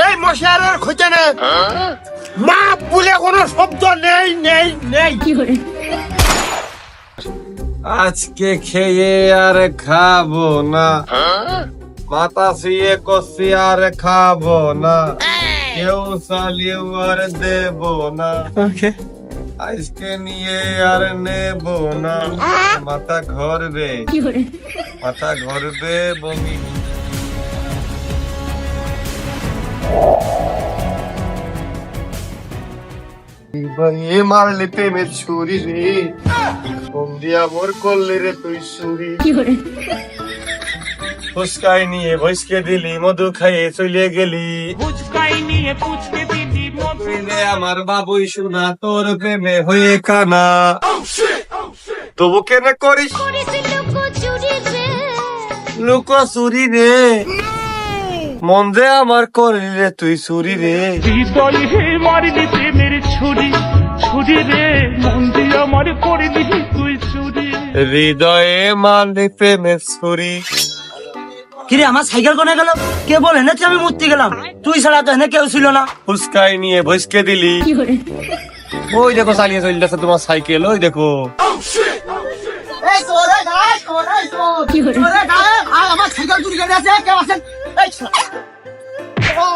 এই মশারের খোঁজে মা বলে কোনো শব্দ নেই নেই নেই। আজকে খেয়ে আর খাবো না, মাথা শুয়ে কষি আর খাবো না, কেউ চালিয়েও আর দেবো না, আজকে নিয়ে আর নেবো না, মাথা ঘরবে মাথা ঘরবে বমি। এ মারলে প্রেমের ছুরি রে, কম দিয়া মোর করলে রে তুই ছুরি। ফুচকাই নিয়ে ভইসকে দিলি, মধু খাইয়ে চলে গেলি, তুই রে আমার বাবুই শোনা, তোর প্রেমে হয়ে কানা, তবু কেন করিস লুকো চুরি রে, মন যে আমার করলি রে তুই চুরি রে। হৃদয় হে মারলি প্রেমের ছুরি, ছুরি রে মন দিয়ে আমার করলি তুই চুরি। হৃদয়ে মারলি প্রেমের ছুরি। কিরে আমার সাইকেল কোনে গেল? কে বলে এনেছে আমি মূর্তি গেলাম? তুই ছাড়া তো এনে কেউ ছিল না। ফুচকাই নিয়ে ভইসকে দিলি, ওই দেখো চালিয়ে চলতেছে তোমার সাইকেল, ওই দেখো। আমার সাইকেল চুরি করে আছে, কেউ আছেন?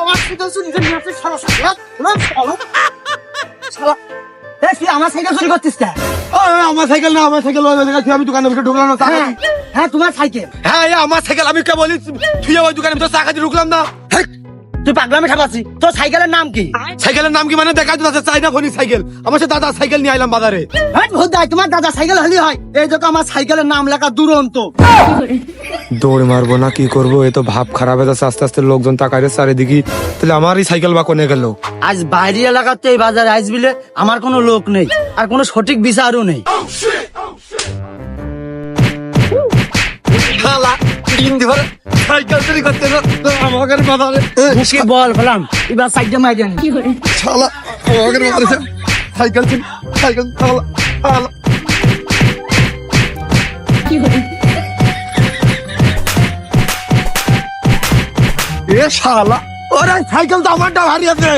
আমার সাইকেল চুরি করে আছে, আমার সাইকেল চুরি করতিস কে? আমার সাইকেল না, আমার সাইকেল আমি দোকানের ভিতরে ঢুকলাম না। হ্যাঁ তোমার সাইকেল। হ্যাঁ আমার সাইকেল, আমি কে বলি তুই ওই দোকানের ভিতরে চা খাইতে ঢুকলাম না। তুই পাগলামে ঠাপাচ্ছি। তোর সাইকেলের নাম কি? সাইকেলের নাম কি মানে দেখাই তো চাইনা ফোনি সাইকেল, আমার সাথে দাদা সাইকেল নিয়ে আইলাম বাজারে। তোমার দাদা সাইকেল হলি হয়? এই দেখো আমার সাইকেলের নাম লেখা দুরন্ত। দৌড় মারবো না কি করবো, এ তো ভাব খারাপ হয়ে যাচ্ছে, আস্তে আস্তে লোকজন তাকাইছে চারিদিকে, তাহলে আমারই সাইকেল বা কোনে গেল। আজ বাইরে এলাকাতে এই বাজারে আসবিলে আমার কোনো লোক নেই, আর কোনো সঠিক বিচারও নেই। সাইকেল চুরি করতে আমাদের বাজারে মুখে বল ফেলাম, এবার সাইকেল মাই জানি। শালা আমাদের বাজারে সাইকেল চুরি, সাইকেল শালা শালা। এ শালা, ওরে সাইকেল তো আমারটা ভারী আছে।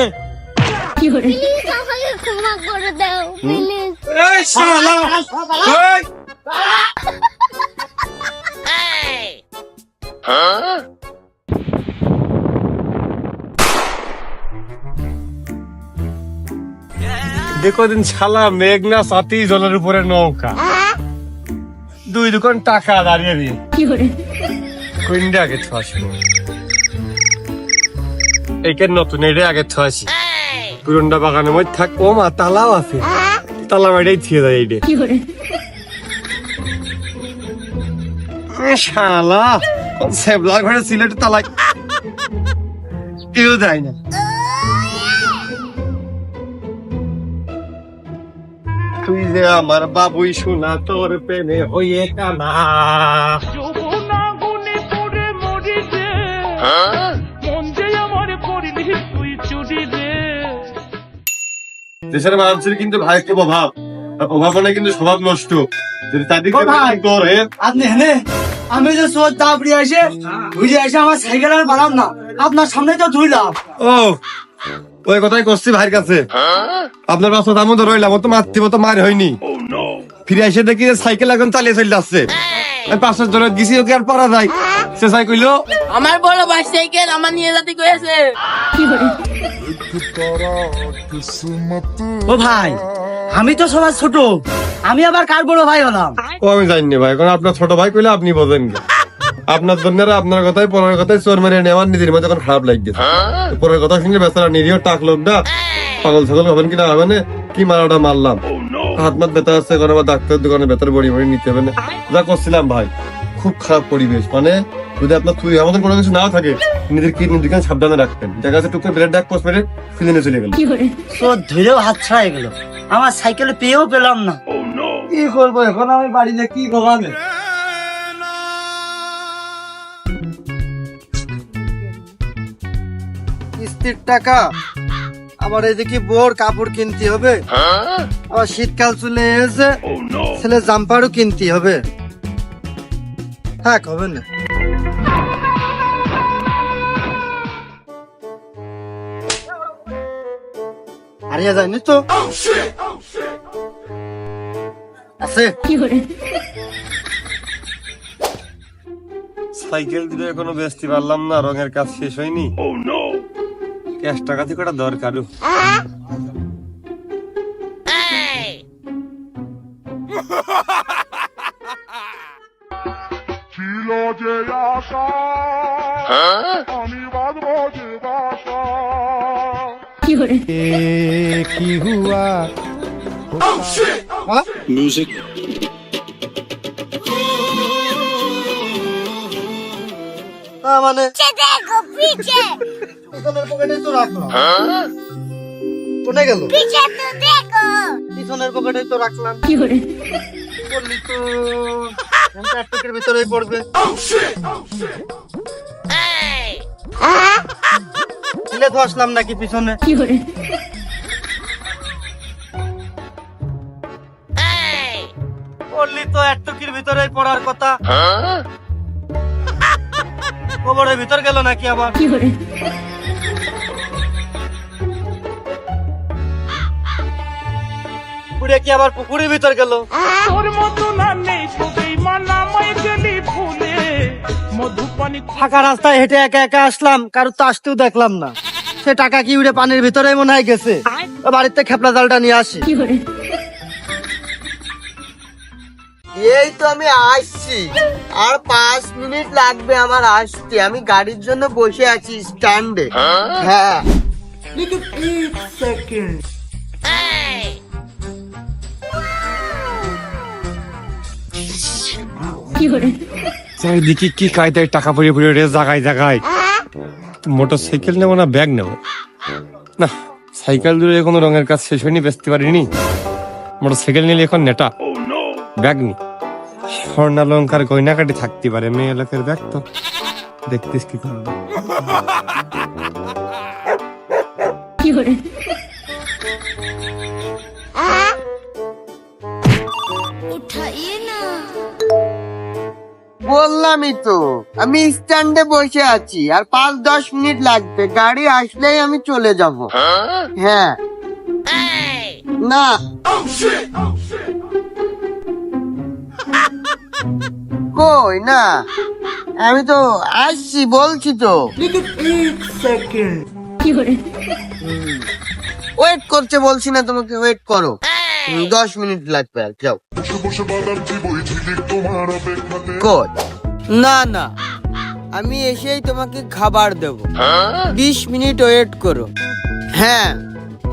প্লিজ আমাকে ক্ষমা করে দাও প্লিজ। এই শালা, এই দেখো দিন শালা মেঘনা সাথী জলের উপরে নৌকা, দুই দোকান টাকা দাঁড়িয়ে দিয়ে কোনটা আগে ছুয়াশি, এইখানে নতুন এটা আগে ছুয়াশি, পুরনটা বাগানের মধ্যে থাক। ও মা তালাও আছে, তালা মাইটাই থিয়ে যায় এইটা। শালা সেবলার ঘরে সিলেট তালা কেউ যায় না। তুই যে আমার বাবুই শোনা, তোর প্রেমে হয়ে কানা। যৌবনা গুনে পড়ে মরি রে, মন দিয়ে আমার করলি তুই চুরি রে। দেশের মানুষের কিন্তু ভাই একটা প্রভাব, আর প্রভাব মানে কিন্তু স্বভাব নষ্ট। যদি তাদের করে আপনি হেনে আমি যে চোর দাবড়ি আসে বুঝে আসে আমার সাইকেল আর বাড়াম না, আপনার সামনে তো ধুইলাম। ও ওই কথাই করছি ভাইয়ের কাছে, আপনার বাচ্চা দামও তো রইলাম, ও তো মাতৃ তো মার হয়নি। ফিরে এসে দেখি সাইকেল এখন চালিয়ে চলে যাচ্ছে, আমি 500 জনের গেছি, ওকে আর পারা যায়। সে সাই কইলো আমার বড় ভাই সাইকেল আমার নিয়ে যেতে কয়েছে। ও ভাই, আমি তো সবার ছোট, আমি আবার কার বড় ভাই হলাম? ও আমি জানি ভাই, কারণ আপনার ছোট ভাই কইলে আপনি বোঝেন না। আপনার জন্য আপনার কথাই পরের কথাই চোর মেরে নেওয়ার নিজের মধ্যে এখন খারাপ লাগছে। পরের কথা শুনলে বেচারা নিরীহ টাক লোক না পাগল ছাগল হবেন কিনা হবে না, কি মারাটা মারলাম, হাত মাত ব্যথা আছে, এখন আবার ডাক্তারের দোকানে ব্যথার বড়ি বড়ি নিতে হবে না। যা করছিলাম ভাই, খুব খারাপ পরিবেশ, মানে যদি আপনার তুই আমাদের কোনো কিছু না থাকে, নিজের কিডনি দিকে সাবধানে রাখতেন। দেখা যাচ্ছে টুকরে ব্লাড ডাক পোস্ট মেরে ফিলিনে চলে গেল। চোর ধরেও হাত ছাড়াই গেল, আমার সাইকেল পেয়েও পেলাম না। কি করবো এখন আমি বাড়িতে, কি ভোগাবে? কিস্তির টাকা, আবার এদিকে বোর কাপড় কিনতে হবে, আবার শীতকাল চলে এসে ছেলে জাম্পারও কিনতে হবে। থাক হবে না। হারিয়ে যায়নি তো? আছে সাইকেল দিলে এখনো বেচতে পারলাম না, রঙের কাজ শেষ হয়নি। ক্যাশ টাকা দিয়ে কটা দরকার। ছিল যে আশা আমি বাঁধবো যে বাসা মানে देखो पीछे পিছনের পকেটে তো রাখলাম, কোথায় গেল? पीछे तो देखो পিছনের পকেটে তো রাখলাম, পড়লি তো প্লাস্টিকের ভিতরেই পড়বে। তুলে তো আসলাম নাকি পিছনে? পড়লি তো একটুকির ভিতরেই পড়ার কথা, কবরের ভিতর গেল নাকি আবার? পুড়ে কি আবার পুকুরের ভিতর গেল? তোর মতো না নেই খুবই মানামাই গেলি ফুলে মধুপানি ফাঁকা রাস্তায় হেঁটে একা একা আসলাম, কারো তো আসতেও দেখলাম না। সে টাকা কি উড়ে পানির ভিতরেই মনে হয় গেছে। বাড়িতে খেপলা জালটা নিয়ে আসি। এই তো আমি আসছি, আর 5 মিনিট লাগবে আমার আসতে। আমি গাড়ির জন্য বসে আছি স্ট্যান্ডে। হ্যাঁ চারিদিকে কি কায়দায় টাকা পড়ে পড়ে রে জায়গায় জায়গায়। মোটর সাইকেল নেবো না ব্যাগ নেবো? না, সাইকেল দূরে কোনো রঙের কাজ শেষ হয়নি, বেচতে পারিনি। মোটর সাইকেল নিলে এখন নেটা, ব্যাগ নি। স্বর্ণালঙ্কার গয়নাকাটি থাকতে পারে, মেয়ে লোকের ব্যাগ তো দেখতিস কি করবো। उठाइए ना বললামই তো আমি স্ট্যান্ডে বসে আছি, আর 5-10 মিনিট লাগবে। গাড়ি আসলেই আমি চলে যাব। হ্যাঁ না কই না, আমি তো আসছি বলছি তো। ওয়েট করছে বলছি না তোমাকে, ওয়েট করো। 10 মিনিট লাগবে আর যাও। কই না না, আমি এসেই তোমাকে খাবার দেব। 20 মিনিট ওয়েট করো। হ্যাঁ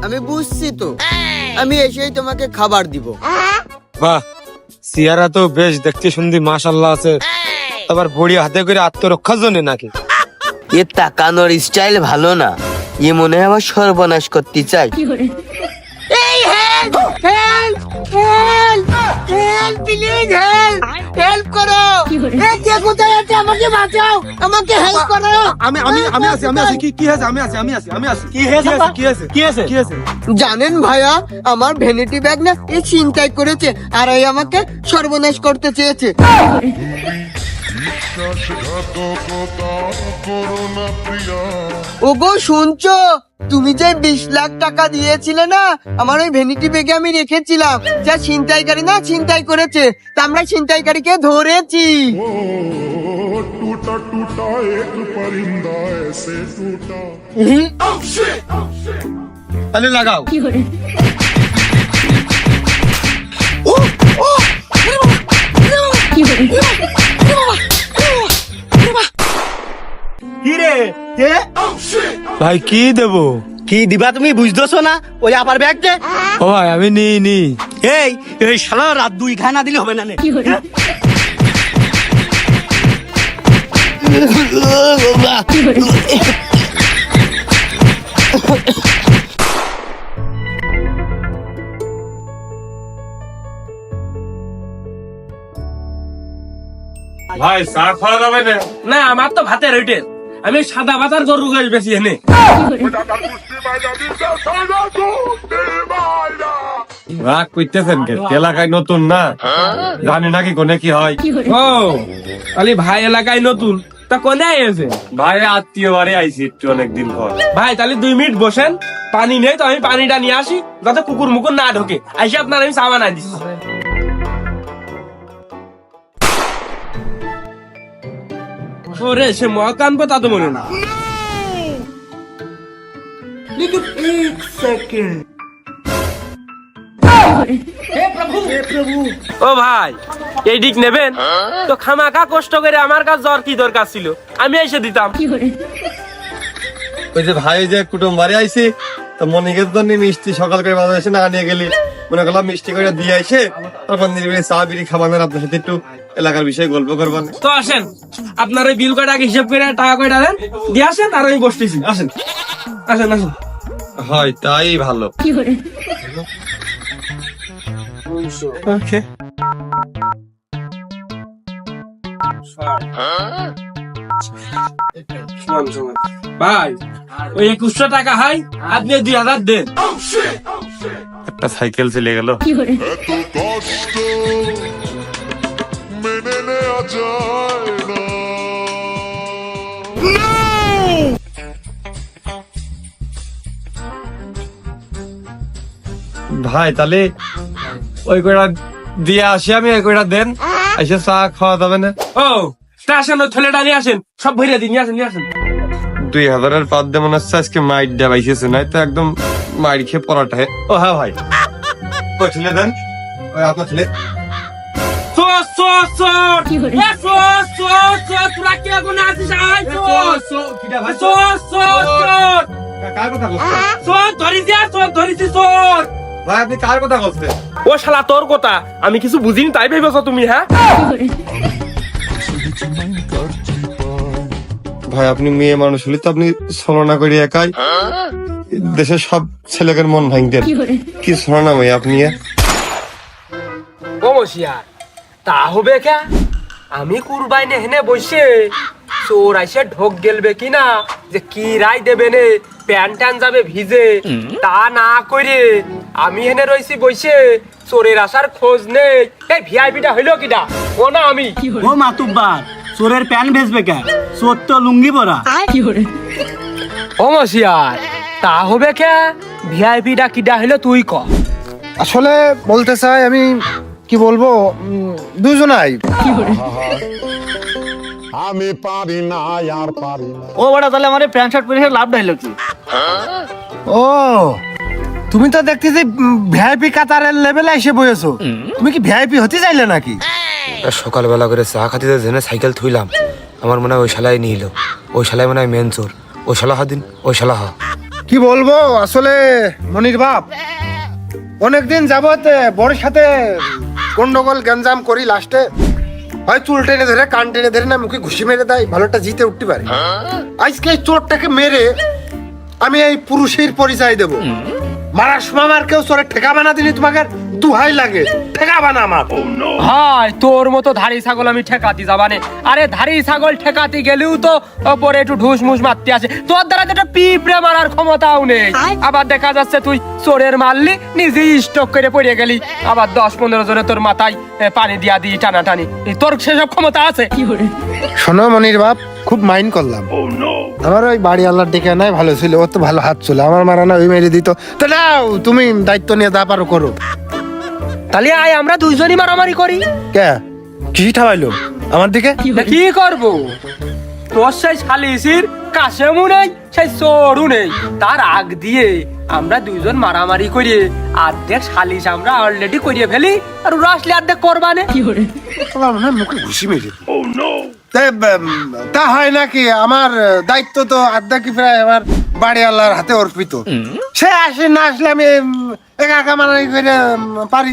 আমি বুঝছি তো, আমি এসেই তোমাকে খাবার দিব। বাহ, সিয়ারা তো বেশ দেখতে শুনতে মাশাআল্লাহ আছে। আবার বড়ি হাতে করে আত্মরক্ষার জন্য নাকি? এ তাকানোর স্টাইল ভালো না, এ মনে হয় আমার সর্বনাশ করতে চাই। এই help help help help please help help করো। এই কে কোথায় আছে, আমাকে বাঁচাও, আমাকে হেল্প করো। আমি আমি আমি আছি, আমি আছি। কি হয়েছে? আমি আছি, আমি আছি, আমি আছি। কি হয়েছে? কি হয়েছে? কি হয়েছে? কি হয়েছে? জানেন ভাইয়া, আমার ভ্যানিটি ব্যাগ না এই ছিনতাই করেছে, আর এই আমাকে সর্বনাশ করতে চেয়েছে। ওগো শুনছো, তুমি যে 20 লাখ টাকা দিয়েছিলে না, আমার ওই ভ্যানিটি ব্যাগে আমি রেখেছিলাম। যা ছিনতাইকারী না ছিনতাই করেছে, তা আমরা ছিনতাইকারীকে ধরেছি। टूटा टूटा एक परिंदा ऐसे टूटा তাহলে লাগাও। কি রে কে? ভাই কি দেবো? কি দিবা তুমি বুঝতেছো না? ওই আবার ব্যাগ দে। ও ভাই আমি নি। এই এই শালা রাত 2 খানা দিলে হবে না নে? ভাই চা খাওয়া যাবে না? না আমার তো ভাতের রেটের, আমি সাদা ভাতার গরু গাছ বেশি এনে। রাগ করতেছেন কে? এলাকায় নতুন না, জানি নাকি কোনে কি হয়। ও খালি ভাই এলাকায় নতুন, তা কোনে এসে ভাই আত্মীয় বাড়ি আইছি একটু অনেকদিন পর। ভাই তাহলে 2 মিনিট বসেন, পানি নেই তো আমি পানিটা নিয়ে আসি যাতে কুকুর মুকুর না ঢোকে। আইসে আপনার আমি চা বানাই দিচ্ছি। ওরে সে মহাকান কথা তো মনে না। ও ভাই এই দিক নেবেন তো খামাকা কষ্ট করে আমার কাছে জ্বর কি দরকার ছিল, আমি এসে দিতাম। ওই যে ভাই যে কুটুম বাড়ি আইছি তো মনিকের জন্য মিষ্টি সকাল করে বাজার এসে না নিয়ে গেলি, মনে করলাম মিষ্টি করে দিয়ে আইসে তারপর নিরিবিলি চা বিড়ি খাবানের আপনার সাথে একটু এলাকার বিষয়ে গল্প করবেন। তো আসেন আপনার ওই বিল কয়টা হিসাব করে টাকা কয়টা দেন দিয়ে আসেন, আর আমি বসতেছি। আসেন আসেন আসেন। হয় তাই ভালো। ওকে ভাই ওই 2100 টাকা হয়, আপনি 2000 দেন। একটা সাইকেল চলে গেল। কষ্ট মেনে নেওয়া যায় না। ভাই তাহলে ওই কয়টা দিয়ে আসি আমি, ওই কয়টা দেন, এসে চা খাওয়া যাবে না? ও তা আসেন ওই থলেটা নিয়ে আসেন, সব ভরিয়ে দিন, নিয়ে আসেন নিয়ে আসেন। 2000-এর পাত দিয়ে মনে হচ্ছে আজকে মাইট দেওয়া পাইছে, নাই তো একদম মাইট খেয়ে পড়াটা। ও হ্যাঁ ভাই ওই ছেলে দেন, ওই আপনার ছেলে। চোর চোর চোর এ চোর চোর চোর, তোরা কি আগুনে আছিস? আয় চোর চোর চোর চোর কার কথা বলছেন চোর, ধরিছি আর চোর ধরিছি চোর। ভাই? আপনি কার কথা বলছেন? ও শালা তোর কথা আমি কিছু বুঝিনি তাই ভেবেছো তুমি? হ্যাঁ ভাই আপনি মেয়ে মানুষ হলে তো আপনি ছলনা করে একাই দেশের সব ছেলেদের মন ভাঙতেন। কি ছলনা ভাই আপনি? ও মশিয়া তা হবে কে? আমি কুরবাইনে হেনে বসে চোর আইসে ঢোক গেলবে কিনা, যে কি রায় দেবে নে, প্যান ট্যান যাবে ভিজে, তা না করে আমি হেনে রইছি বসে, চোরের আসার খোঁজ নেই। এই ভিআইপিটা হইলো কিটা? ও না আমি। ও মাতুব্বার, চোরের প্যান ভেজবে কে? চোর তো লুঙ্গি পরা। ও মশিয়ার তা হবে কে? ভিআইপিটা কিটা হইলো তুই ক। আসলে বলতে চাই আমি, কি বলবো, দুজনাই। আমি পারি না আর পারি না। ও বড়া, তাহলে আমার প্যান্ট শার্ট পরে লাভ ডাইল কি? ও তুমি তো দেখতেছি ভিআইপি কাতারের লেভেলে এসে বসেছো। তুমি কি ভিআইপি হতে চাইলে নাকি? সকালবেলা করে চা খাতে জেনে সাইকেল থুইলাম, আমার মনে হয় ওই শালাই নিল, ওই শালাই মনে হয় মেন চোর। ওই শালা হাদিন, ওই শালা হা। কি বলবো আসলে মনির বাপ, অনেকদিন যাবত বড় সাথে গন্ডগোল গ্যাঞ্জাম করি, লাস্টে হয় চুল টেনে ধরে কান টেনে ধরে না মুখে ঘুষি মেরে দেয়, ভালোটা জিতে উঠতে পারে। আজকে এই চোরটাকে মেরে আমি এই পুরুষের পরিচয় দেব। মারার সময় আমার কেউ চোরের ঠেকা বানা দিনি, তোমাকে দুহাই লাগে ঠেকা বানা আমার। হাই তোর মতো ধাড়ি ছাগল আমি ঠেকাতে যাবানে? আরে ধাড়ি ছাগল ঠেকাতে গেলেও তো ওপরে একটু ঢুস মুস মারতে আছে, তোর দ্বারা তো একটা পিঁপড়ে মারার ক্ষমতাও নেই। আবার দেখা যাচ্ছে তুই চোরের মারলি, নিজেই স্টক করে পড়ে গেলি, আবার 10-15 জনে তোর মাথায় পানি দিয়া দিই টানাটানি, তোর সেসব ক্ষমতা আছে? শোনো মনির বাপ, খুব মাইন্ড করলাম। আমার ওই বাড়ি আল্লাহর ডেকে নাই ভালো ছিল, ও তো ভালো হাত ছিল, আমার মারা না ওই মেরে দিত। তো নাও তুমি দায়িত্ব নিয়ে যা পারো করো। তাহলে আয় আমরা দুইজনই মারামারি করি। কে কি ঠাবাইলো আমার দিকে? কি করব? তোর সেই শালিসির কাশেমও নেই, সেই চোরও নেই, তার আগ দিয়ে আমরা দুইজন মারামারি করি, অর্ধেক শালিশ আমরা অলরেডি করিয়ে ফেলি, আর ওরা আসলে অর্ধেক করবানে। তোমার মনে হয় মুখে ঘুষি মেরে দিল। তা হয় নাকি? আমার দায়িত্ব তো আধা কি প্রায় আমার বাড়ি আল্লাহর হাতে অর্পিত। সে আসে না আসলে আমি একা একা মারামারি করে পারি,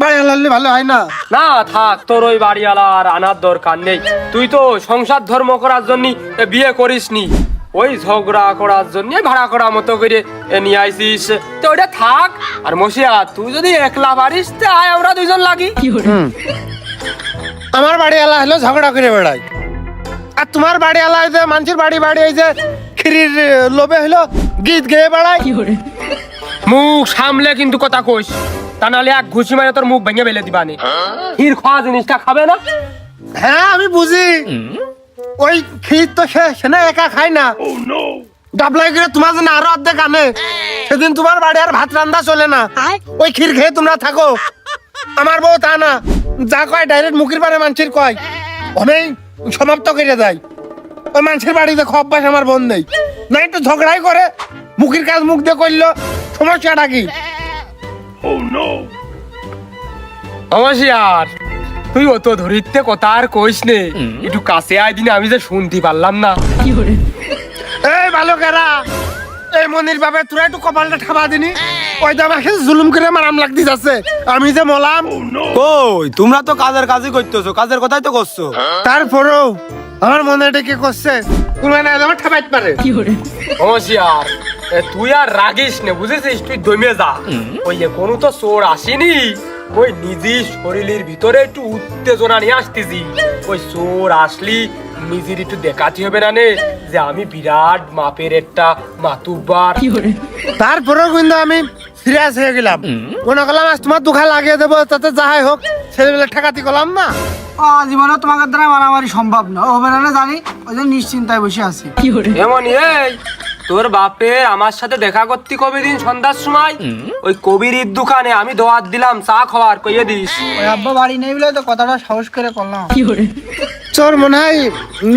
বাড়ি আল্লাহ ভালো হয় না? না থাক, তোর ওই বাড়িওয়ালা আর আনার দরকার নেই, তুই তো সংসার ধর্ম করার জন্য বিয়ে করিসনি, ওই ঝগড়া করার জন্য ভাড়া করা মতো করে নিয়ে আইসিস, তো ওইটা থাক। আর মশিয়া তুই যদি একলা পারিস তে আয় আমরা দুইজন লাগি। আমার বাড়ি আল্লাহ হলো ঝগড়া করে বেড়াই, আর তোমার বাড়ি আল্লাহ মানুষের বাড়ি বাড়ি এই যে খিরির লোভে হলো গীত গেয়ে বেড়াই। মুখ সামলে কিন্তু কথা কইস, তা নাহলে এক ঘুষি মারে তোর মুখ ভেঙে ফেলে দিবানে। ক্ষীর খাওয়া জিনিসটা খাবে না? হ্যাঁ আমি বুঝি, ওই ক্ষীর তো সে না একা খায় না, ডাবলাই করে তোমার জন্য আরো অর্ধেক আনে। সেদিন তোমার বাড়ি আর ভাত রান্না চলে না, ওই ক্ষীর খেয়ে তোমরা থাকো। আমার বউ তা না, যা কয় ডাইরেক্ট মুখের পারে মানুষের কয়, অনেক সমাপ্ত করে দেয়। ওই মানুষের বাড়িতে খাওয়া অভ্যাস আমার বোন নেই, না একটু ঝগড়াই করে, মুখের কাজ মুখ দিয়ে করলো, সমস্যাটা কি? অবশ্যই তুই অত ধরিতে কথা আর কইস নে, একটু কাছে আয় দিন, আমি যে শুনতে পারলাম না। এই বালকেরা, এই মনির বাবা তোরা একটু কপালটা ঠাবা দিনি, ওই তো আমাকে জুলুম করে মারাম লাগতে যাচ্ছে, আমি যে মলাম। কই তোমরা তো কাজই করতেছো, কাজের কথাই তো করছো। তারপরেও আমার মনে ডেকে করছে, তুমি না আমার ঠাবাইতে পারে। অবশ্যই তুই আর রাগিস নে, বুঝেছিস? তুই দমে যা, ওই কোনো তো চোর আসেনি, ওই নিজের শরীরের ভিতরে একটু উত্তেজনা নিয়ে আসতেছি। ওই চোর আসলি নিজের একটু দেখাতে হবে না নে যে আমি বিরাট মাপের একটা মাতুব্বার। তারপরেও কিন্তু আমি সিরিয়াস হয়ে গেলাম, মনে করলাম আজ তোমার দুঃখা লাগিয়ে দেবো, তাতে যাই হোক ছেলেবেলা ঠেকাতি করলাম না। জীবনে তোমাদের দ্বারা মারামারি সম্ভব না, হবে না জানি, ওই জন্য নিশ্চিন্তায় বসে আছি। এমন এই তোর বাপের আমার সাথে দেখা করতে কবে দিন সন্ধ্যার সময় ওই কবির দোকানে আমি দোয়াত দিলাম চা খাওয়ার, কইয়ে দিস। ওই আব্বা বাড়ি নেই বলে তো কথাটা সাহস করে করলাম। চোর মনে হয়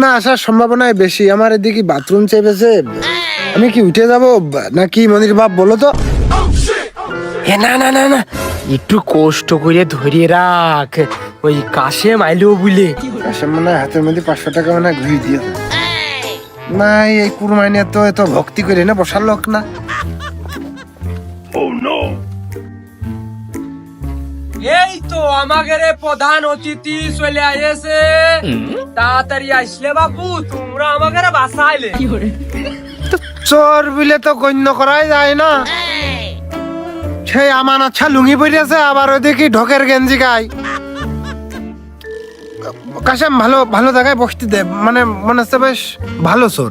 না আসার সম্ভাবনাই বেশি। আমার এদিকে বাথরুম চেপেছে, আমি কি উঠে যাব নাকি মনির বাপ বলো তো? না না না না, একটু কষ্ট করে ধরে রাখ, ওই কাশে মাইলো বুলে। আসলে মনে হয় হাতের মধ্যে 500 টাকা মনে হয় ঘুরিয়ে দিয়ে না, এই কুরবানি তো এত ভক্তি করে না বসার লোক না। এই তো আমাদের প্রধান অতিথি চলে আইছে, তাড়াতাড়ি আসলে বাপু, তোমরা আমাদের বাসাইলে। চোর বিলে তো গণ্য করাই যায় না, সেই আমান আচ্ছা লুঙ্গি পড়েছে, আবার ওইদিকে ঢোকের গেঞ্জি গায়। কাশেম ভালো ভালো জায়গায় বসতে দে, মানে মনে হচ্ছে বেশ ভালো চোর।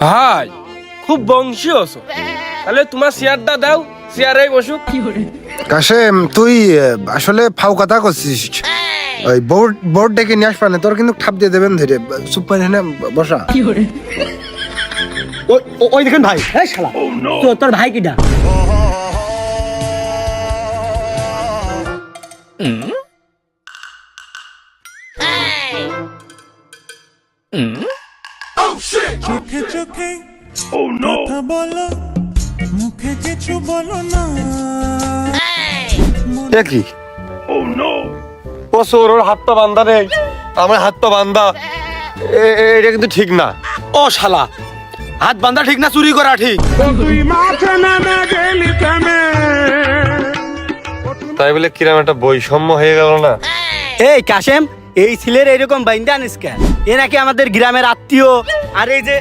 হাই খুব বংশী আছো, তাহলে তোমার চেয়ারটা দাও, চেয়ারে বসুক। কাশেম তুই আসলে ফাও কথা করছিস, ওই বোর্ড ডেকে নিয়ে আসবা না, তোর কিন্তু ঠাপ দিয়ে দেবেন ধরে। সুপার হেনে বসা। ওই দেখেন ভাই, এই শালা তোর ভাই কিটা? চোখে চোখে কথা বলো, মুখে কিছু বলো না। কি ও চোর, ওর হাত পা বান্ধা নেই, আমার হাত পা বান্ধা, এটা কিন্তু ঠিক না। ও শালা, হাত বান্ধা ঠিক না চুরি করা ঠিক? তাই বলে কিরম একটা বৈষম্য হয়ে গেল না? এই কাশেম, এই ছেলের এইরকম বাইন্দা আনিস কেন? এ নাকি আমাদের গ্রামের আত্মীয়। আর এই যে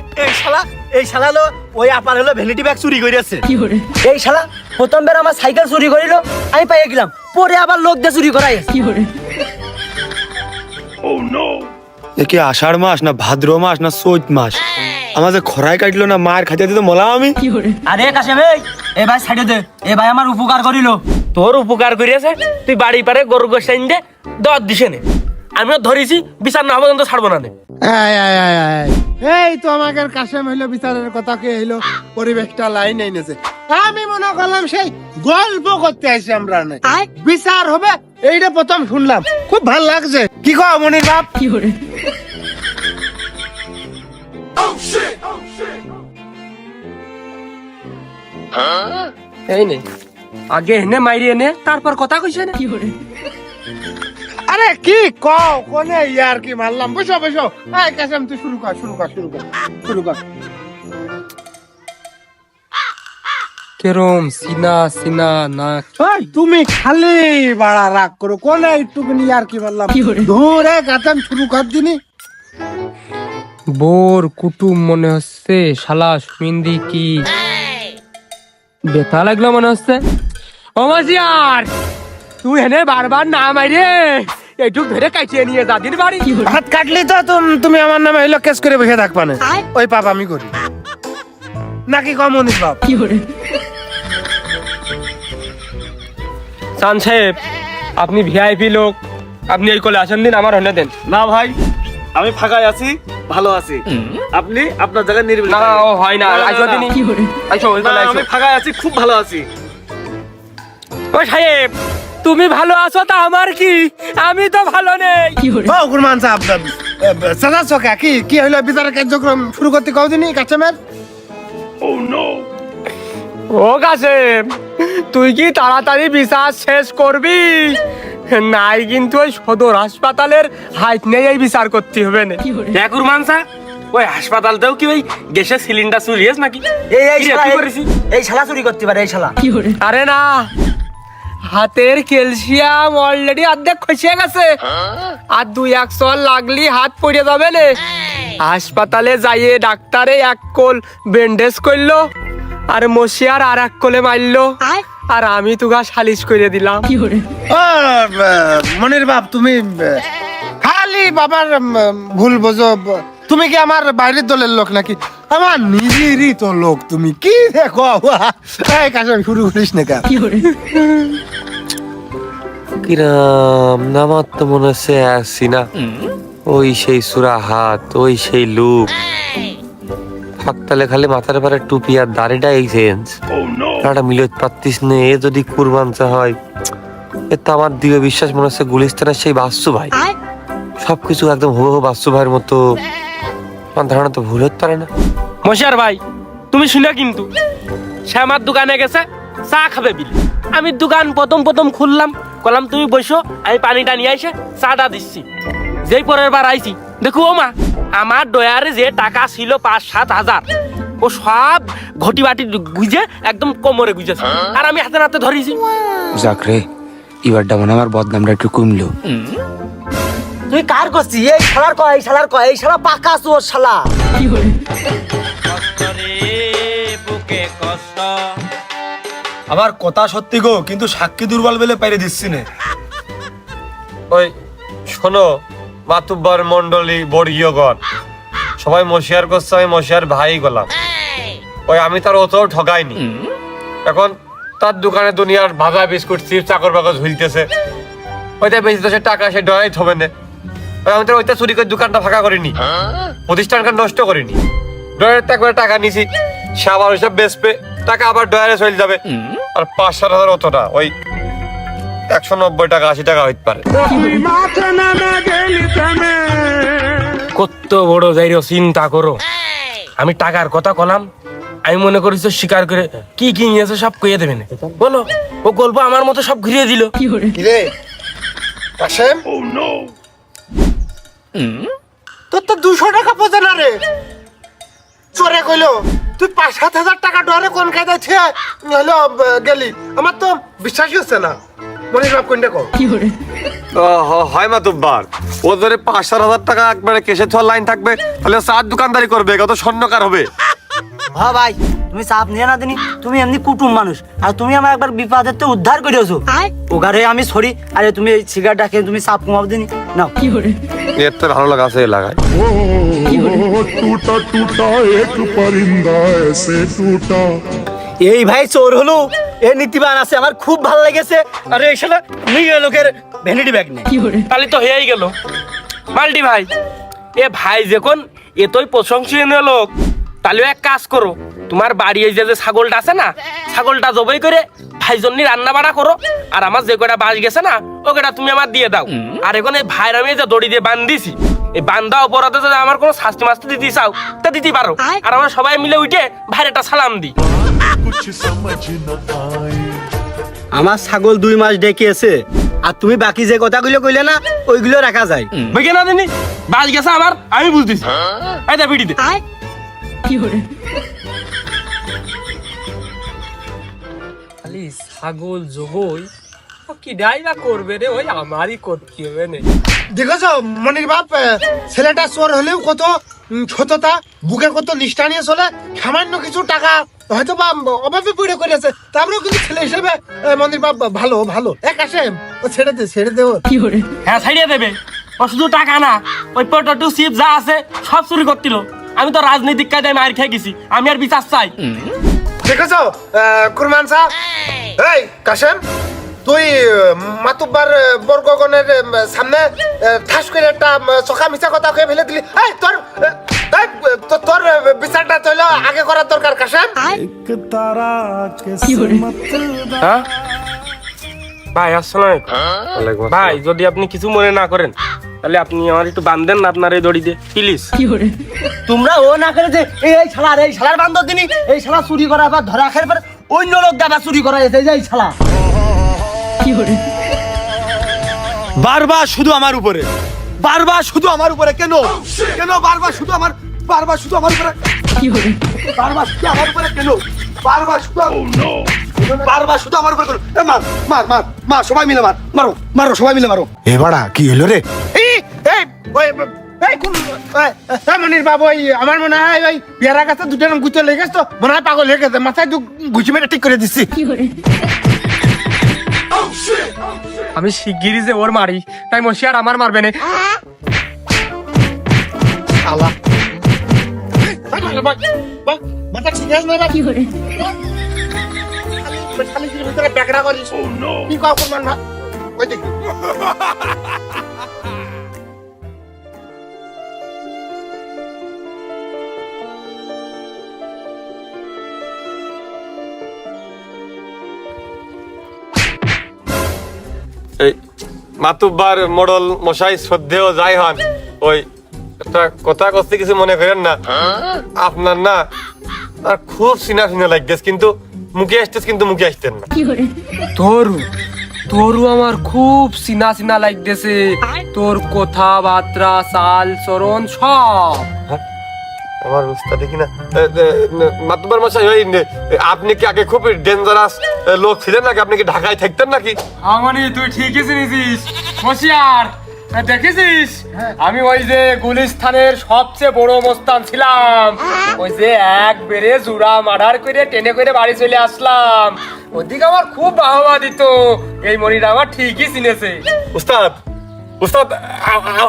এই শালা লো ওই আপার হলো ভ্যানিটি ব্যাগ চুরি করেছে। এই শালা প্রথমবার আমার সাইকেল চুরি করিল, আমি পাইয়ে গেলাম, পরে আবার লোক দিয়ে চুরি করাই। কি আষাঢ় মাস না ভাদ্র মাস না চৈত মাস, আমার যে খরায় কাটলো না, মায়ের খাইতে দিতে মলাম আমি। আরে কাশেম, এই ভাই সাইডে দে, এই ভাই আমার উপকার করিল। তোর উপকার করিয়াছে, তুই বাড়ি পারে গরু গোসাইন দে, দর দিছে নে, আমিও ধরেছি, বিচার না পর্যন্ত ছাড়বো না নে। এই তো আমাদের কাশেম হইলো বিচারের কথা কে হইলো, পরিবেশটা লাইন এনেছে। আমি মনে করলাম সেই গল্প করতে আসি আমরা, না বিচার হবে এইটা প্রথম শুনলাম, খুব ভালো লাগছে। কি কও মনির বাপ? এই নে, আগে এনে মাইরি এনে, তারপর কথা কইছে না। আরে কি কও, কোনে ইয়ার কি মারলাম? বসো বসো। এই কাশেম তুই শুরু কর। কেরম সিনা সিনা না, ওই তুমি খালি বাড়া রাগ করো, কোনে একটুখানি ইয়ার কি মারলাম? ধরে কাতাম শুরু কর দিনি। বোর কুটুম মনে হচ্ছে, শালা সুমিন্দি কি বেতা লাগলো মনে হচ্ছে। ও মাসিয়ার, তুই এনে বারবার না মাইরে, একটু ধরে কাটিয়ে নিয়ে যা দিন বাড়ি। হাত কাটলি তো তুমি আমার নামে হইলো কেস করে বসে থাকবা না, ওই পাপ আমি করি নাকি কম মনির বাপ? চান সাহেব, আপনি ভিআইপি লোক, আপনি এই কোলে আসেন দিন, আমার হনে দেন। না ভাই, আমি ফাঁকায় আছি, ভালো আছি। আপনি আপনার জায়গায় নির্বিল। না ও হয় না, আইসো দিনই, আইসো ওই কোলে আইসো। আমি ফাঁকায় আছি, খুব ভালো আছি। ও সাহেব, তুমি ভালো আছো তা আমার কি? আমি তো ভালো নেই। ও কুরমান সাহেব, সাদা চকা কি হইলো বিচারের কার্যক্রম শুরু করতে কদিনই কাছেমের? ও কাসেম, তুই কি তাড়াতাড়ি বিচার শেষ করবি? নাই কিন্তু ওই সদর হাসপাতালের হাইট নেই, এই বিচার করতে হবে না। দেখুর মানসা, ওই হাসপাতালতেও কি ওই গ্যাসের সিলিন্ডার চুরিয়েছ নাকি? এই শালা চুরি করতে পারে এই শালা। আরে না, হাতের ক্যালসিয়াম অলরেডি অর্ধেক খসে গেছে, আর 2-1 চল লাগলি হাত পড়ে যাবে না। হাসপাতালে যাইয়ে ডাক্তারে এক কোল ব্যান্ডেজ করলো, আর মশিয়ার আর এক কোলে মারলো, আর আমি তুগা সালিশ করে দিলাম। ও মনির বাপ, তুমি খালি বাবার ভুল বোঝো। তুমি কি আমার বাইরের দলের লোক নাকি? আমার নিজেরই তো লোক। তুমি কি দেখো? এই কাশেম, শুরু করিস না কেন? কিরাম নামার তো মনে হচ্ছে আসছি না, ওই সেই সুরা হাত, ওই সেই লুক, ফাঁকতালে খালি মাথার পারে টুপি আর দাড়িটা এই চেঞ্জ, একটা মিলত পারতিস নে। এ যদি কুরবানচা হয়, এ তো আমার দিবে বিশ্বাস মনে হচ্ছে গুলিস্তানের সেই বাসু ভাই, সবকিছু একদম হুবহু বাসু ভাইয়ের মতো। আমার ধারণা তো ভুল হতে পারে না। মশিয়ার ভাই, তুমি শুনে কিন্তু, সে আমার দোকানে গেছে চা খাবে বিল। আমি দোকান প্রথম খুললাম, কলাম তুমি বসো, আমি পানিটা নিয়ে এসে চাটা দিচ্ছি। যেই পরের বার আইছি, দেখো ও মা, আমার ডয়ারে যে টাকা ছিল 5-7 হাজার, ও সব ঘটি বাটি গুজে একদম কোমরে গুজেছে, আর আমি হাতে নাতে ধরেছি। যাক রে, এবারটা মনে আমার বদনামটা একটু কমলো। তুই কার করছিস? এই শালার কয়, এই শালার কয়, এই শালা পাকা চোর শালা। আমার কথা সত্যি গো, কিন্তু সাক্ষী দুর্বল বলে পাইরে দিচ্ছি না। ওই শোনো মাতুব্বার মন্ডলী বর্গীয়গণ, সবাই মশিয়ার করছে, আমি মশিয়ার ভাই গলাম। ওই আমি তার অত ঠগাইনি। এখন তার দোকানে দুনিয়ার ভাজা বিস্কুট চিপস চাকর বাকর ঝুলতেছে, ওইটা বেশি তো সে টাকা সে ডয়াই থবে না। আমি তো ওইটা চুরি করে দোকানটা ফাঁকা করিনি, প্রতিষ্ঠানটা নষ্ট করিনি। ডয়ারের তো একবার টাকা নিছি, সে আবার ওইসব বেচবে, টাকা আবার ডয়ারে চলে যাবে। আর 5-7 হাজার অত না, ওই 190 টাকা 80 টাকা হইতে পারে। কত বড় যাইরো চিন্তা করো, আমি টাকার কথা কলাম, আমি মনে করি তো স্বীকার করে কি কি নিয়েছে সব কইয়ে দেবে না। বলো, ও গল্প আমার মতো সব ঘুরিয়ে দিল। কিরে কাশেম, তোর তো 200 টাকা পচে না রে। চোরে কইলো তুই 5-7 হাজার টাকা ডরে কোন কায়দায় ছে হলো গেলি? আমার তো বিশ্বাসই হচ্ছে না। মনির বাপ কোনটা কো? হয় মাতুব্বার, ও ধরে 5-7 হাজার টাকা একবারে কেসে ছোঁয়ার লাইন থাকবে, তাহলে চার দোকানদারি করবে, কত স্বর্ণকার হবে। হ্যাঁ ভাই, তুমি চাপ নিয়ে না দিনি, তুমি এমনি কুটুম মানুষ, আর তুমি আমার একবার বিপদের তো উদ্ধার করেছো। ওগারে আমি সরি। আরে তুমি এই সিগারেটটা খেয়ে তুমি চাপ কমাও দিনি নাও। এর তো ভালো লাগা আছে এলাকায়। टूटा टूटा एक परिंदा ऐसे टूटा। এই ভাই চোর হলো, এ নীতিবান আছে, আমার খুব ভালো লেগেছে। আরে এই শালা নিয়ে লোকের ভ্যানিটি ব্যাগ নেই। তাহলে তো হয়েই গেল। মাল্টি ভাই, এ ভাই যখন এতই প্রশংসনীয় লোক, তাহলে এক কাজ করো, তোমার বাড়ি এই যে ছাগলটা আছে না, ছাগলটা জবাই করে ভাই জন্য রান্না বাড়া করো, আর আমার যে কটা বাস গেছে না, ও কটা তুমি আমার দিয়ে দাও। আর এখন এই ভাইয়ের আমি যে দড়ি দিয়ে বান্ধিছি, এই বান্ধা অপরাধে যদি আমার কোনো শাস্তি মাস্তি দিতে চাও তা দিতে পারো, আর আমরা সবাই মিলে উঠে ভাইয়ের একটা সালাম দিই। कुछ समझ न आए। আমার ছাগল 2 মাস ডেকেছে, আর তুমি বাকি যে কথাগুলো কইলে না, ওইগুলো রাখা যায়। বুঝে না দিনি, বাস গেছে আমার, আমি বুঝতেছি। এই দে ভিড়ি দে। খালি ছাগল জবই কি ডাইবা করবে রে, ওই আমারই করতে হবে না। দেখেছো মনির বাপ, ছেলেটা চোর হলেও কত সততা, বুকে কত নিষ্ঠা নিয়ে চলে। সামান্য কিছু টাকা হয়তো বা অভাবে পড়ে করেছে, তারপরেও কিন্তু ছেলে হিসেবে মনির বাপ ভালো ভালো। কাশেম, ও ছেড়ে দে ওর। হ্যাঁ ছাড়িয়ে দেবে, ও শুধু টাকা না, ওই পটেটো চিপ যা আছে সব চুরি করছিল। আমি তো রাজনৈতিক কায়দায় মার খেয়ে গেছি, আমি আর বিচার চাই। দেখেছো কুরমান সাহেব, এই কাশেম, তুই মাতুব্বার বর্গগণের সামনে ঠাস করে একটা চোখা মিছা কথা কয়ে ফেলে দিলি। এই তোর তোর বিচারটা চলো আগে করার দরকার কাশেম। হ্যাঁ ভাই আসসালাম ভাই, যদি আপনি কিছু মনে না করেন তাহলে আপনি আমার একটু বান্ধেন না আপনার এই দড়ি দিয়ে প্লিজ। তোমরা ও না করে যে এই শালার বান্ধব দিনই এই শালা চুরি করা বা ধরা খেয়ে পরে অন্য লোক দাবা চুরি করা এসে এই শালা বারবার শুধু আমার উপরে কেন বারবার শুধু আমার উপরে মার সবাই মিলে মারো সবাই মিলে মারো। এ বাড়া কি হলো রে? মনির বাবু আমার মনে হয় ওই পেয়ারা গাছে দুটো গুছো লেগে গেছে তো মনে হয় পাগল হয়ে গেছে, মাথায় ঘুষি মেরে ঠিক করে দিচ্ছি। আমি শিগগিরই যে ওর মারি, তাই মশিয়ার আমার মারবে না। মাথা ঠিক আছে না কি করে ভিতরে ব্যাগড়া করিস কি কখন না ওই দেখ এই মাতুব্বার মোড়ল মশাই শ্রদ্ধেয় যাই হন, ওই একটা কথা কষ্ট কিছু মনে করেন না। আপনার না আর খুব সিনা লাগতেছে, কিন্তু মুখে আসতেছে কিন্তু মুখে আসতেন না। তোরু আমার খুব সিনা লাগতেছে, তোর কথাবার্তা চাল চরণ সব। আমার উস্তাদ কি না মাতুব্বার মশাই, ওই আপনি কি আগে খুব ডেঞ্জারাস লোক ছিলেন নাকি? আপনি কি ঢাকায় থাকতেন নাকি? আমানি তুই ঠিকই চিনিস মশিয়ার, দেখেছিস আমি ওই যে গুলিস্তানের সবচেয়ে বড় মস্তান ছিলাম, ওই যে একবারে জুড়া মার্ডার করে টেনে করে বাড়ি চলে আসলাম, ওদিকে আমার খুব বাহবা দিত। এই মনির আমার ঠিকই চিনেছে। উস্তাদ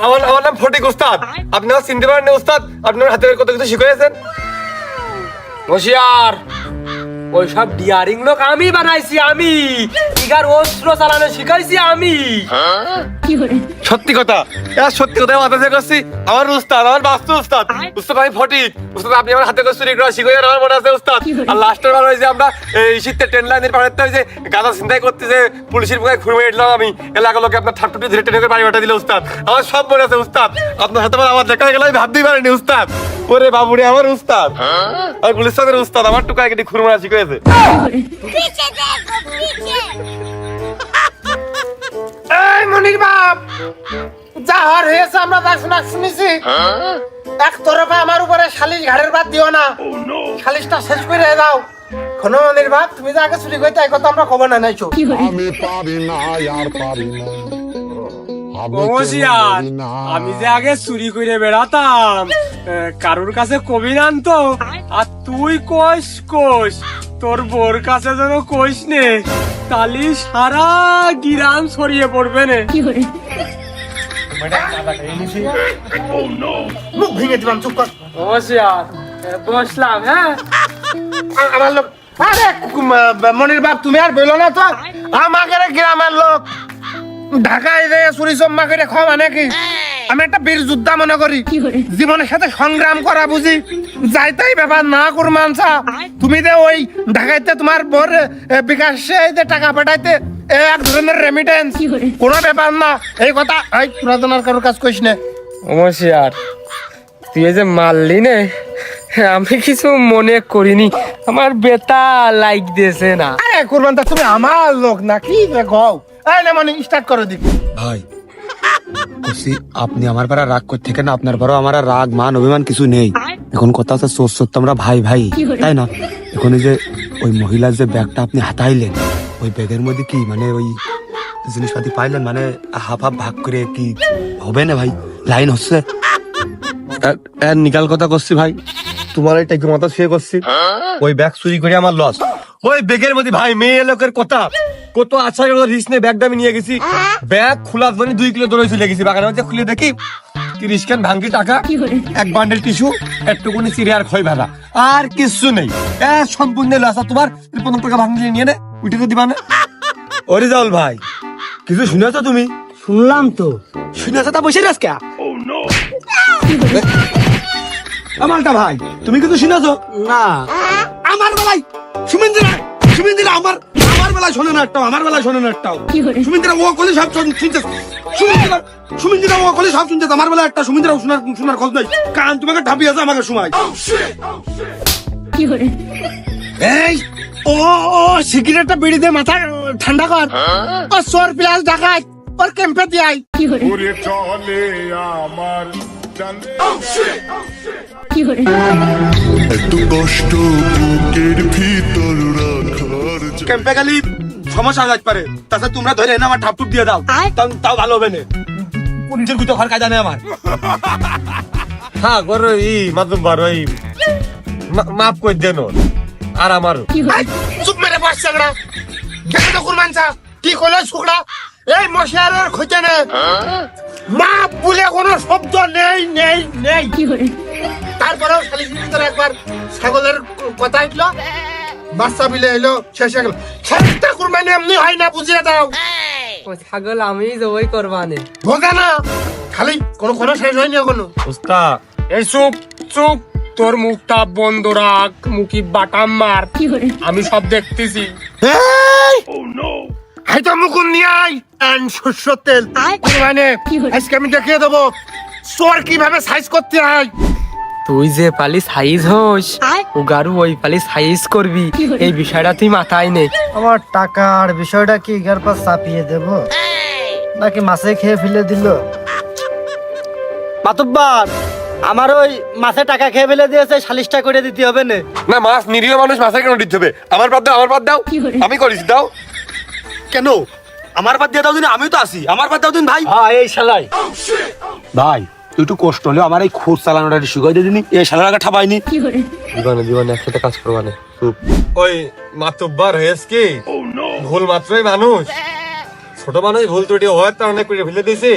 আমার নাম ফটিক উস্তাদ, আপনি আমার চিনতে পারেন না উস্তাদ? আপনার হাতে কত কিছু শিখিয়েছেন। মশিয়ার ওই সব ডিয়ারিং লোক আমি বানাইছি, আমি ইগার অস্ত্র চালানো শিখাইছি আমি। সত্যি কথা, সত্যি কথা মাথা করছি। আমার উস্তাদ, আমার বাস্তু উস্তাদ, উস্তাদ আমি ফটিক উস্তাদ। আপনি আমার হাতে করে চুরি করা শিখিয়ে আমার মনে আছে উস্তাদ। আর লাস্টের বার যে আমরা এই শীতের ট্রেন লাইনের পাড়াতে যে গাঁদা চিন্তাই করতে যে পুলিশের মুখে ঘুরে দিলাম আমি, এলাকার লোকে আপনার ঠাট্টুটি ধরে টেনে করে বাড়ি পাঠা দিল উস্তাদ। আমার সব মনে আছে উস্তাদ। আপনার হাতে আমার দেখা গেল আমি ভাবতেই পারিনি উস্তাদ। ওরে বাবুরে আমার উস্তাদ, আর গুলিস্তানের উস্তাদ আমার টুকা কেটে খুরমারা শিখিয়েছে। এই মনির বাপ, যা হওয়ার হয়েছে আমরা তা শুনেছি। এক তরফে আমার উপরে সালিশ ঘাড়ের বাদ দিও না, সালিশটা শেষ করে দাও। কোনো মনির বাপ, তুমি যে আগে চুরি করতে এই কথা আমরা খবর না নাইছো। আমি পারি না আর পারি না আমি যে আগে চুরি করে বেড়াতাম, কারোর কাছে কবি আনতো, আর তুই কইস তোর বোর কাছে যেন কইস নে, তালি সারা গ্রাম ছড়িয়ে পড়বে না। মুখ ভেঙে দিলাম, চুপ কর। বসলাম। হ্যাঁ আমার লোক, আরে মনির বাপ তুমি আর বলো না তো, আমাকে গ্রামের লোক ঢাকায় যে চুরি চম্মা করে খাওয়া মানে কি? আমি একটা বীর যোদ্ধা মনে করি, জীবনের সাথে সংগ্রাম করা বুঝি। যাইতাই ব্যাপার না করমানসা, তুমি যে ওই ঢাকাইতে তোমার বোর বিকাশে যে টাকা পাঠাইতে এক ধরনের রেমিটেন্স, কোনো ব্যাপার না। এই কথা এই পুরাতনার কারোর কাজ কইস না। মশিয়ার তুই যে মারলি নে, আমি কিছু মনে করিনি, আমার বেতা লাইক দিয়েছে না। আরে কুরবানটা তুমি আমার লোক নাকি দেখো? এই না মানে স্টার্ট করো দিক। ভাই আপনি আমার পারা রাগ করতে থাকেন, আপনার পারও আমার আর রাগ মান অভিমান কিছু নেই। এখন কথা হচ্ছে সত্য আমরা ভাই তাই না? এখন এই যে ওই মহিলার যে ব্যাগটা আপনি হাতাইলেন, ওই ব্যাগের মধ্যে কি মানে ওই জিনিসপাতি পাইলেন, মানে হাফ ভাগ করে কি হবে না ভাই? লাইন হচ্ছে নিকাল কথা করছি ভাই, তোমার এটা কি মাথা শুয়ে করছি? ওই ব্যাগ চুরি করে আমার লস। ওই ব্যাগের মধ্যে ভাই মেয়ে লোকের কথা কত আচ্ছা রিস্ক নিয়ে ব্যাগটা আমি নিয়ে গেছি। ব্যাগ খোলার জন্য 2 কিলো দৌড়ে চলে গেছি বাগানের মধ্যে, খুলে দেখি 30 খান ভাঙ্গি টাকা, এক বান্ডেল টিস্যু, একটুকুনি সিরিয়ার খই ভাড়া, আর কিছু নেই। সম্পূর্ণ লস। তোমার 15 টাকা ভাঙ্গি নিয়ে নে, উঠে তো দিবা না। অরিজাউল ভাই কিছু শুনেছ তুমি? শুনলাম তো। শুনেছ তা বসে আজকে আমারটা ভাই তুমি কিছু শুনেছ? না। আমার বেলায় সুমিন্দিরা আমার বেলায় শোনে না একটাও, আমার বেলায় শোনে না একটাও। সুমিন্দিরা ও কলে সব শুনছে, সুমিন্দিরা ও কলে সব শুনছে, আমার বেলায় একটা সুমিন্দিরা শোনার খোঁজ নাই। কান তোমাকে ঠাপিয়ে আছে আমাকে সময়। এই ও সিগারেটটা বিড়ি দিয়ে মাথা ঠান্ডা কর। ও চোর প্লাস ডাকাত ওর ক্যাম্পে দিয়ে আয়। ওরে চলে আমার চলে একটু কষ্ট বুকের ভিতর রাখার ক্যাম্পে গেলি সমস্যা হয়ে পারে, তাছাড়া তোমরা ধরে এনে আমার ঠাপটুপ দিয়ে দাও, তাও ভালো হবে না। পুলিশের গুতো হওয়ার কায়দা নেই আমার। হ্যাঁ গর মাতুব্বার ওই মাফ করে দেন ওর আর আমারও। চুপ মেরে বস চাগড়া। দেখে তো কুরমানসা কি কইলে ছুকড়া। এই মশারের খোঁজে না মা বলে কোনো শব্দ নেই নেই নেই। তারপরেও শালিশির ভিতরে একবার ছাগলের কথা উঠলো, বাচ্চা বিলে এলো, শেষ হয়ে গেল। শেষটা কুরবানি এমনি হয় না, বুঝিয়ে দাও। ছাগল আমি জবাই করবানে। বোঝা না খালি কোনো শেষ হয়নি এখনো। উস্তাদ এই চুপ চুপ, তোর মুখটা বন্ধ রাখ, মুখি বাটাম মার, আমি সব দেখতেছি। এই তো মুকুন নিয়ে আয় এন্ড শস্য তেল কুরবানি। আজকে আমি দেখিয়ে দেবো চোর কিভাবে সাইজ করতে হয়। তুই যে পালি সাইজ হোস, ও গারু ওই পালি সাইজ করবি, এই বিষয়টা তুই মাথায় নে। আমার টাকার বিষয়টা কি এগার পাশ চাপিয়ে দেব নাকি মাছে খেয়ে ফেলে দিল? মাতুব্বার, আমার ওই মাছে টাকা খেয়ে ফেলে দিয়েছে, সালিশটা করে দিতে হবে না? না মাছ নিরীহ মানুষ মাছের কেন দিতে হবে? আমার বাদ দাও আমি করিস দাও। কেন আমার বাদ দিয়ে দাও দিন, আমিও তো আছি, আমার বাদ দাও দিন ভাই। এই শালাই ভাই তুই একটু কষ্ট হলেও আমার এই খোঁজ চালানোটা শিখাই দিয়ে দিনি, এই শালার আগে ঠাপাইনি। জীবনে একসাথে কাজ করবানে। ওই মাতুব্বার হয়েছে কি ভুল মাত্রই মানুষ, ছোট মানুষ ভুল ত্রুটি হয় তার অনেক করে ফেলে দিয়েছে।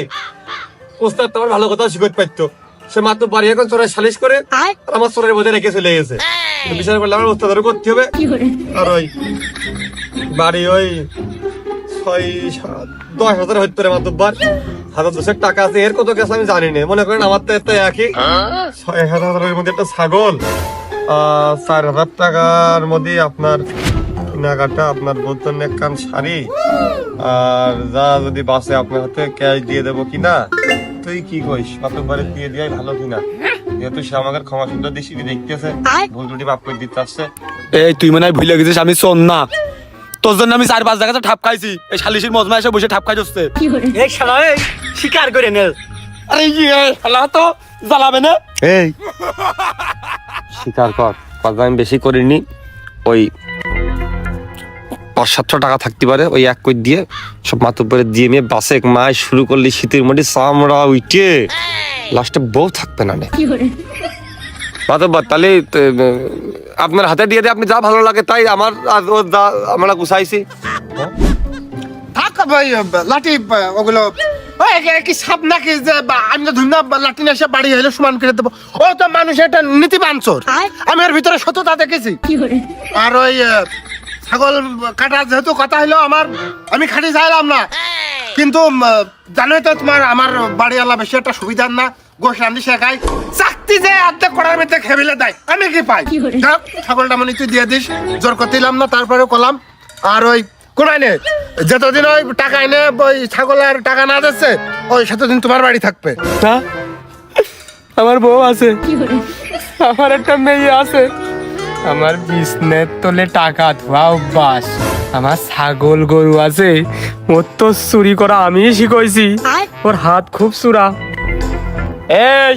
উস্তাদ তোমার ভালো কথা শিখতে পারতো, সে মাতুব্বার এখন চোরের সালিশ করে আর আমার চোরের বোঝে রেখে চলে গেছে। বিচার করলে আমার উস্তাদেরও করতে হবে। আর ওই বাড়ি ওই 6-10,000 হইতে পারে মাতুব্বার, 1,000 টাকা আছে, এর কত কাছে আমি জানি না। মনে করেন আমার তো একটা একই 6,000-এর মধ্যে একটা ছাগল, 4,000 টাকার মধ্যে আপনার কেনাকাটা, আপনার বলতেন এক কান শাড়ি, আর যা যদি বাসে আপনার হাতে ক্যাশ দিয়ে দেবো কিনা। তুই কি কইস মাতুব্বারে দিয়ে দেওয়াই ভালো কিনা? যেহেতু সে আমাকে ক্ষমা সুন্দর দৃষ্টি দেখতেছে, ভুল ত্রুটি মাফ করে দিতে আসছে। এই তুই মনে হয় ভুলে গেছিস আমি শোন না, তোর জন্য আমি 4-5 জায়গাতে ঠাপ খাইছি, এই শালিশির মজমা এসে বসে ঠাপ খাই যাচ্ছে। এই শালা এই শিকার করে নে। আরে শালা তো জ্বালাবে না। এই স্বীকার কর, কথা আমি বেশি করিনি। ওই 500-700 টাকা থাকতে পারে, ওই 1 কোটি দিয়ে সব মাতুব্বারে দিয়ে নিয়ে বাসে মাস শুরু করলি, শীতের মধ্যে চামড়া উঠে লাস্টে বউ থাকবে না। মাতুব্বার তাহলে আপনার হাতে দিয়ে দিয়ে আপনি যা ভালো লাগে তাই, আমার আমরা গুছাইছি। থাক ভাই লাঠি ওগুলো কি সাপ নাকি যে আমি তো ধুমনা লাঠি নিয়ে এসে বাড়ি হইলে সমান করে দেবো। ও তো মানুষের একটা নীতিবান চোর, আমি এর ভিতরে সততা দেখেছি। আর ওই ছাগল কাটা যেহেতু কথা হইলো আমার, আমি খাটি চাইলাম না, কিন্তু জানোই তো তোমার আমার বাড়িওয়ালা বেশি একটা সুবিধার না, গোশ রান্ধি শেখাই, চাকতি যে অর্ধেক করার মধ্যে খেবিলে দেয়, আমি কি পাই? যাক, ছাগলটা মনে তুই দিয়ে দিস, জোর করতে দিলাম না, তারপরেও কলাম। আর ওই কোনায় নে যতদিন ওই টাকা এনে ওই ছাগলের টাকা না দিচ্ছে, ওই সেতদিন তোমার বাড়ি থাকবে। আমার বউ আছে, আমার একটা মেয়ে আছে, আমার বিছনের তলে টাকা ধোয়া অভ্যাস, আমার ছাগল গরু আছে, ওর তো চুরি করা আমি শিখাইছি, ওর হাত খুব চূড়া। এই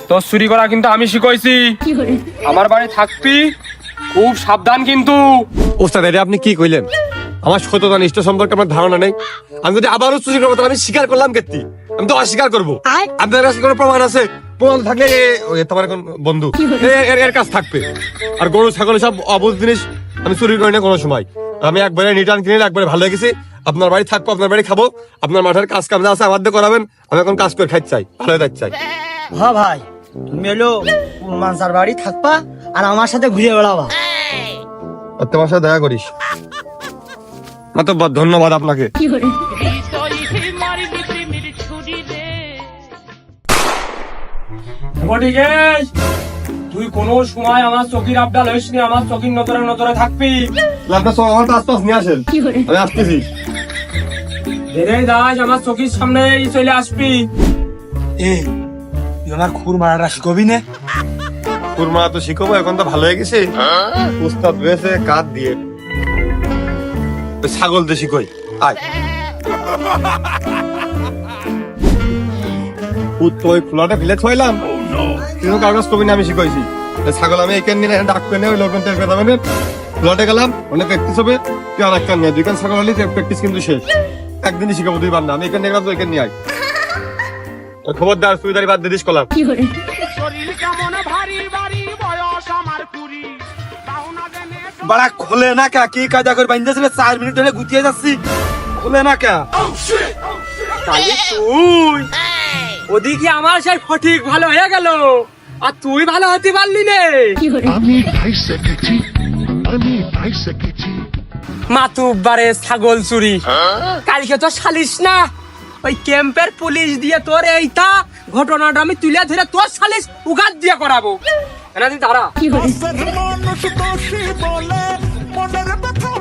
তোর চুরি করা কিন্তু আমি শিখাইছি, আমার বাড়ি থাকবি, খুব সাবধান কিন্তু। ওস্তাদ এটা আপনি কি কইলেন? আমার সততা নিষ্ঠ সম্পর্কে আমার ধারণা নেই। আমি যদি আবারও চুরি করবো তাহলে আমি স্বীকার করলাম কেতি, আমি তো অস্বীকার করবো। আপনার কাছে কোনো প্রমাণ আছে? প্রমাণ থাকলে তোমার এখন বন্ধু এর কাজ থাকবে। আর গরু ছাগল সব অবুঝ জিনিস আমি চুরি করি না কোনো সময়। আমি একবারে রিটার্ন কিনে একবারে ভালো লেগেছি, আপনার বাড়ি থাকবো, আপনার বাড়ি খাবো, আপনার মাঠের কাজ কাম যা আছে আমার দিয়ে করাবেন, আমি এখন কাজ করে খাইতে চাই, ভালো হয়ে চাই। হ্যাঁ ভাই, তুমি এলো মানসার বাড়ি থাকবা আর আমার সাথে ঘুরে বেড়াবা। তোমার সাথে দেখা করিস। মাতব্বর ধন্যবাদ আপনাকে। হৃদয়ে মারিলি প্রেমের ছুরি রে। ফটিকেশ, তুই কোনো সময় আমার চকির আবডাল হইস নি, আমার চকির নতরে নতরে থাকবি। আপনার সব আমার আশপাশ নিয়ে আসেন, আমি আসতেছি। ধীরে দাস, আমার চকির সামনে চলে আসবি। এ তুই আমার খুর মারাটা শিখবি না? কুরমা তো শিখবো, এখন তো ভালো হয়ে গেছে। উস্তাদ হয়েছে কাঠ দিয়ে, ওই ছাগল দিয়ে শিখই। আয় তো ওই ফুলাটা ফেলে ছয়লাম, কিন্তু কাগজ কবি না আমি শিখাইছি। ছাগল আমি এখান নিয়ে ডাক পেনে ওই লোকজন টের পেয়ে যাবেন। ফুলাটে গেলাম, অনেক প্র্যাকটিস হবে। তুই আর একটা নিয়ে দুইখান ছাগল হলে প্র্যাকটিস কিন্তু শেষ। একদিনই শিখাবো, দুইবার না। আমি এখানে গেলাম তো এখানে নিয়ে আয়। খবরদার সুবিধারি বাদ দিয়ে দিস কলাম। শরীর কেমন ভারী ভারী, বয়স আমার কুড়ি, তাও না জেনে বাড়া খোলে না কে? কি কায়দা করে বাইন্দেছিল? 4 মিনিট ধরে গুটিয়ে যাচ্ছি, খোলে না কে? তাহলে তুই ওদিকে আমার সেই ফটিক ভালো হয়ে গেল, আর তুই ভালো হতে পারলি নে। মাতুব্বারে ছাগল চুরি, কালকে তো সালিস না, ওই ক্যাম্পের পুলিশ দিয়ে তোর এইটা ঘটনাটা আমি তুলে ধরে তোর সালিস উগাত দিয়ে করাবো। এনা তুই দাঁড়া। মানুষ দোষী বলে মনের ব্যথা